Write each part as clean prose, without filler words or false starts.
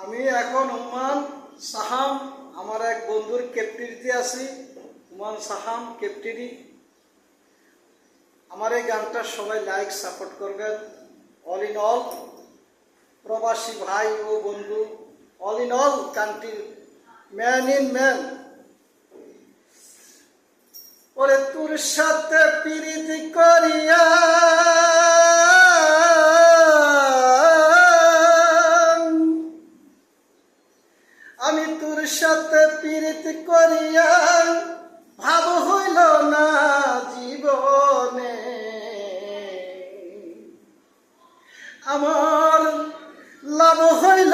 আমি এখন উমান সাহাম আমার এক বন্ধুর ক্যাপ্টিভিতে আছি। উমান সাহাম ক্যাপ্টিভি। আমার এই গানটা সবাই লাইক সাপোর্ট করবেন। অল ইন অল প্রবাসী ভাই ও বন্ধু, all in all country, man in man. ওরে তোর সাথে প্রীতি করিয়া আমি তোর সাথে প্রীতি করিয়া ভাব হইল না জীবনে, আমার লাভ হইল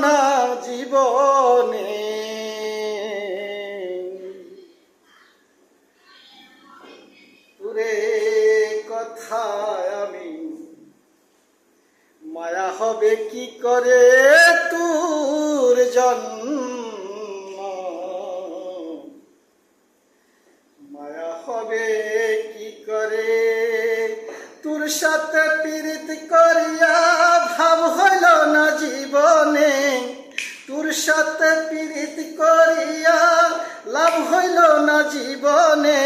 না জীবনে। তোরে কথায় আমি মায়া হবে কি করে তোর জন্ম, মায়া হবে কি করে তোর সাথে প্রীতি করিয়া ভাব হইল না জীবনে। তোর সাথে প্রীতি করিয়া লাভ হইল না জীবনে।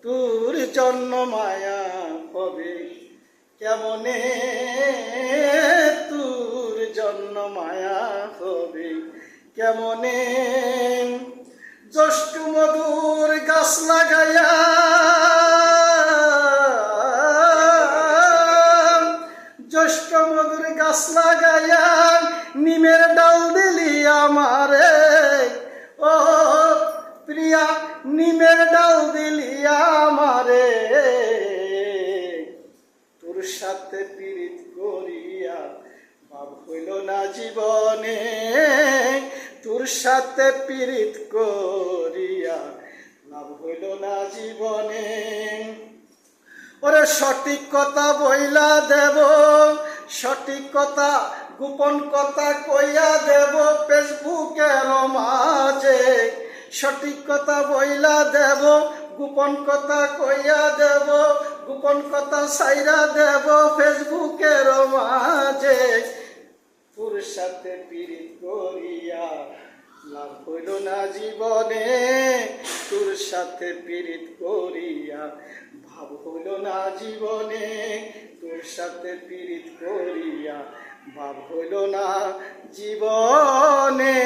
তোর জন্ম মায়া হবে কেমনে, তোর জন্ম মায়া হবে কেমনে। জ্যৈষ্ঠ মধুর গাছ লাগাইয়া জ্যৈষ্ঠ মধুর গাছ লাগাইয়া নিমের ডাল দিলি আমারে, ও প্রিয়া নিমের ডাল দিলি আমারে। তোর সাথে প্রীত করিয়া ভাব হইল না জীবনে, তোর সাথে প্রীত করিয়া লাভ হইল না জীবনে। ওরে সঠিক কথা বইলা দেব, সঠিক কথা গোপন কথা কইয়া দেব ফেসবুকের মাঝে। সঠিক কথা বইলা দেব, গোপন কথা কইয়া দেব, গোপন কথা সাইরা দেব ফেসবুকের মাঝে। তোর সাথে প্রীত করিয়া লাভ হইল না জীবনে, তোর সাথে প্রীত করিয়া ভাব হইল না জীবনে। তোর সাথে প্রীত করিয়া ভাব হইল না জীবনে।